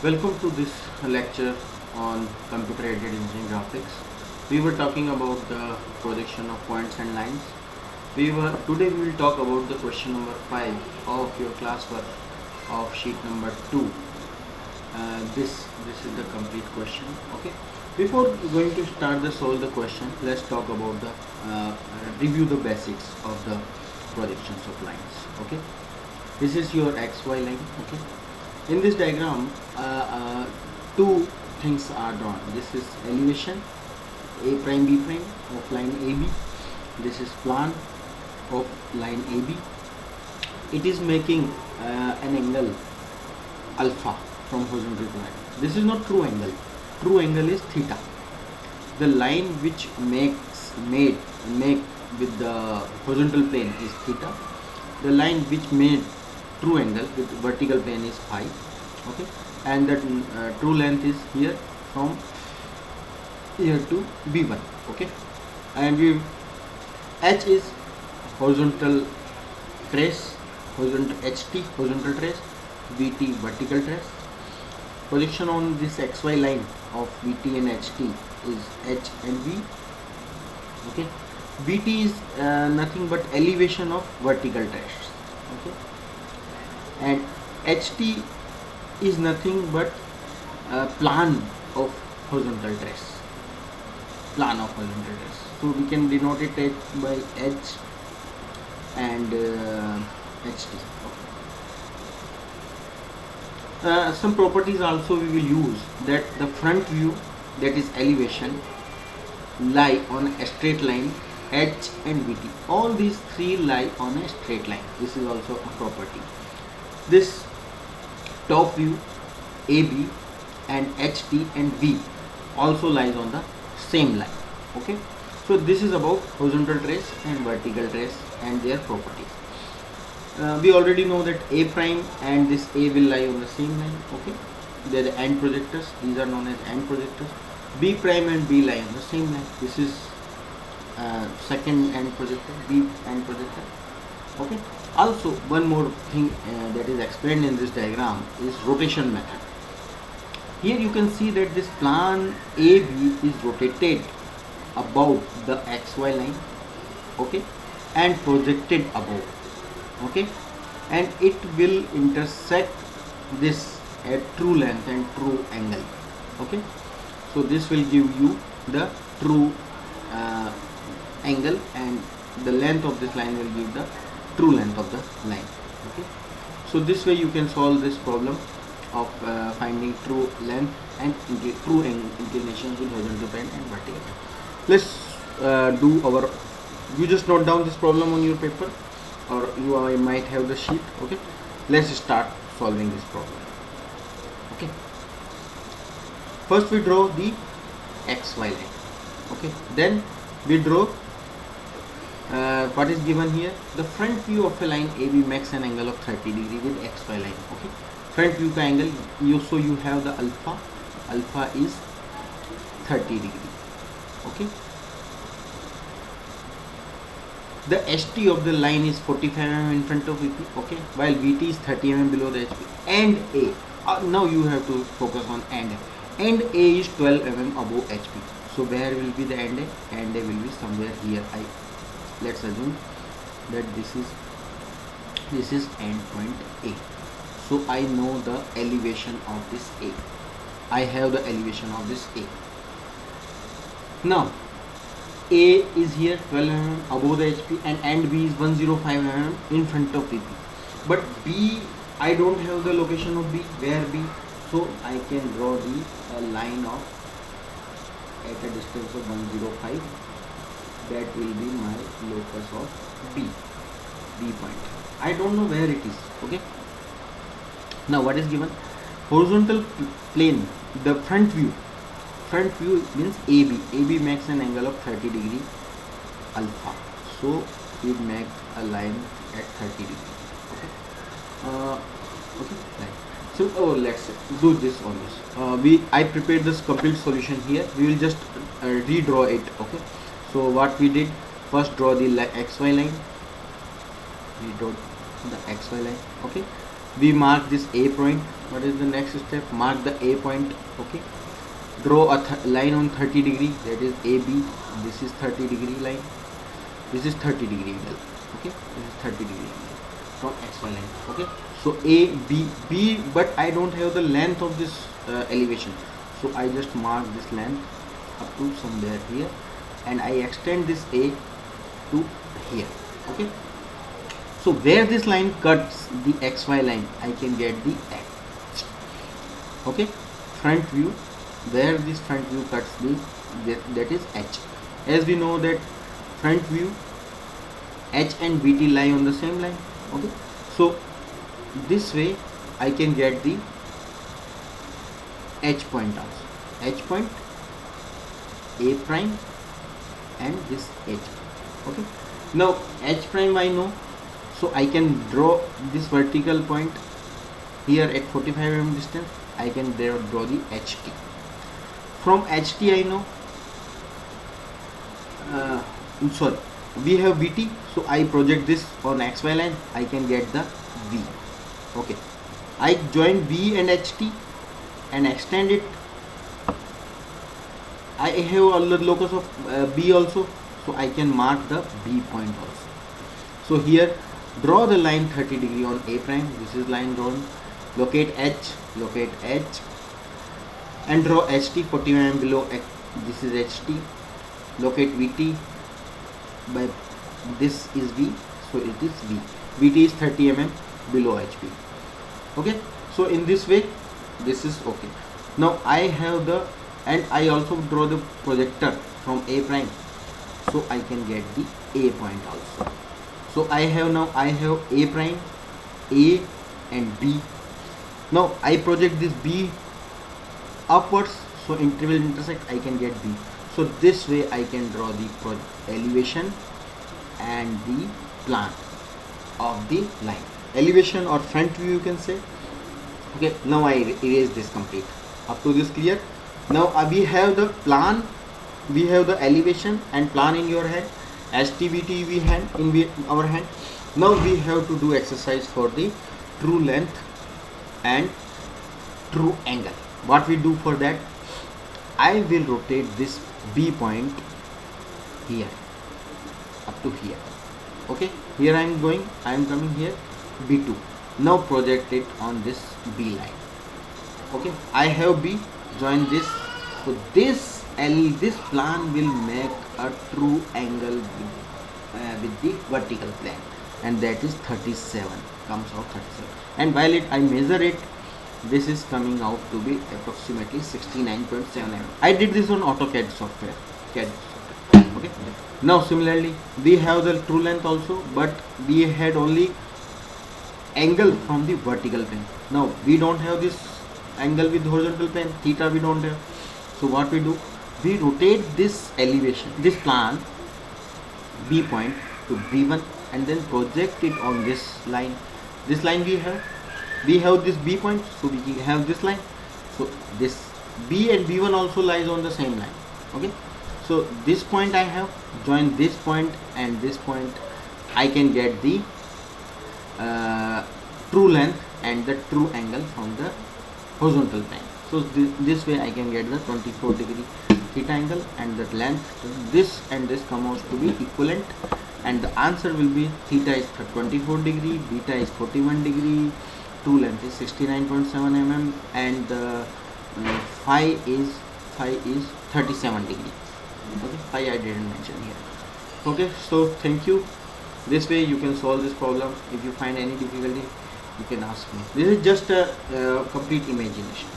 Welcome to this lecture on computer-aided engineering graphics. We were talking about the projection of points and lines. Today we will talk about the question number 5 of your classwork of sheet number 2. This is the complete question. Okay. Before going to start the solve the question, let's talk about the review the basics of the projections of lines. Okay. This is your XY line. Okay. In this diagram, two things are drawn. This is elevation A prime B prime of line AB. This is plan of line AB. It is making an angle alpha from horizontal to line. This is not true angle. True angle is theta. The line which make with the horizontal plane is theta. The line which made true angle with vertical plane is phi. Okay, and that true length is here from here to B1. Okay, and we H is horizontal trace, horizontal HT horizontal trace, VT vertical trace. Projection on this XY line of VT and HT is H and V. Okay, VT is nothing but elevation of vertical trace. Okay, and HT is nothing but plan of horizontal trace. Plan of horizontal trace. So we can denote it by H and HT. Okay. Some properties also we will use, that the front view, that is elevation, lie on a straight line H and VT. All these three lie on a straight line. This is also a property. This top view AB and HT and V also lies on the same line. Okay, so this is about horizontal trace and vertical trace and their properties. We already know that A prime and this A will lie on the same line. Okay, they are the end projectors. These are known as end projectors. B prime and B lie on the same line. This is second end projector, B end projector. Okay. Also, one more thing that is explained in this diagram is rotation method. Here you can see that this plan AB is rotated above the XY line. Okay, and projected above. Okay, and it will intersect this at true length and true angle. Okay, so this will give you the true angle, and the length of this line will give the true length of the line. Okay, so this way you can solve this problem of finding true length and true inclinations with horizontal plane and vertical plane. Let's do our, you just note down this problem on your paper, or you might have the sheet. Okay, let's start solving this problem. Okay, first we draw the XY line. Okay, then we draw what is given here. The front view of a line AB makes an angle of 30 degree with XY line. Okay, front view का angle, so you have the alpha is 30 degree. Okay, the HT of the line is 45 mm in front of VP. Okay, while VT is 30 mm below the HP. And A, now you have to focus on and A is 12 mm above HP. So where will be the end A? End A will be somewhere here. Let's assume that this is end point A. So I know the elevation of this A. I have the elevation of this A. Now A is here 12 mm above the HP, and end B is 105 mm in front of VP. But B, I don't have the location of B. Where B? So I can draw the line of at a distance of 105. That will be my locus of B point. I don't know where it is. Okay, now what is given? Horizontal plane, the front view means AB makes an angle of 30 degree alpha, so we make a line at 30 degree. Okay, right. So let's do this on this. I prepared this complete solution here. We will just redraw it. Okay, so what we did, first draw the XY line. We draw the XY line. Okay, we mark this A point, what is the next step? Mark the A point. Okay, draw a line on 30 degree, that is AB. This is 30 degree line, this is 30 degree angle. Okay, this is 30 degree angle from XY line. Okay, so A, B, but I don't have the length of this elevation, so I just mark this length up to somewhere here, and I extend this A to here. Okay, so where this line cuts the XY line, I can get the H. Okay, front view, where this front view cuts the that is H. As we know that front view, H and BT lie on the same line. Okay, so this way I can get the H point also. H point, A prime, and this H. Okay, now H prime I know, so I can draw this vertical point here at 45 mm distance. I can draw the HT. From HT I know, sorry, we have BT, so I project this on XY line, I can get the V. Okay, I join V and HT and extend it. I have a locus of B also, so I can mark the B point also. So here, draw the line 30 degree on A prime, this is line drawn. Locate H, and draw HT 40 mm below X, this is HT. Locate VT, by this is V, so it is V. VT is 30 mm below HP. Okay, so in this way this is okay. Now I have the, and I also draw the projector from A prime, so I can get the A point also. So I have A prime, A and B. Now I project this B upwards, so it will intersect, I can get B. So this way I can draw the elevation and the plan of the line. Elevation or front view you can say. Okay, now I erase this complete. Up to this clear? Now we have the plan, we have the elevation and plan in your hand. STVT we hand in our hand. Now we have to do exercise for the true length and true angle. What we do for that? I will rotate this B point here up to here. Okay, here I am coming here B2. Now project it on this B line. Okay, I have B, join this. So this plan will make a true angle with the vertical plane, and that is 37, comes out 37. And while I measure it, this is coming out to be approximately 69.7 mm. I did this on AutoCAD software. Okay. Now similarly we have the true length also, but we had only angle from the vertical plane. Now we don't have this angle with horizontal plane, theta we don't have. So what we do? We rotate this elevation, this plan B point to B1, and then project it on this line. This line we have this B point, so we have this line. So this B and B1 also lies on the same line. Okay, so this point I have, join this point and this point, I can get the true length and the true angle from the horizontal plane. So this way I can get the 24 degree theta angle, and that length, this and this come out to be equivalent, and the answer will be theta is 24 degree, beta is 41 degree, true length is 69.7 mm, and phi is 37 degree. Okay, phi I didn't mention here. Okay, so thank you. This way you can solve this problem. If you find any difficulty, you can ask me. This is just a complete imagination.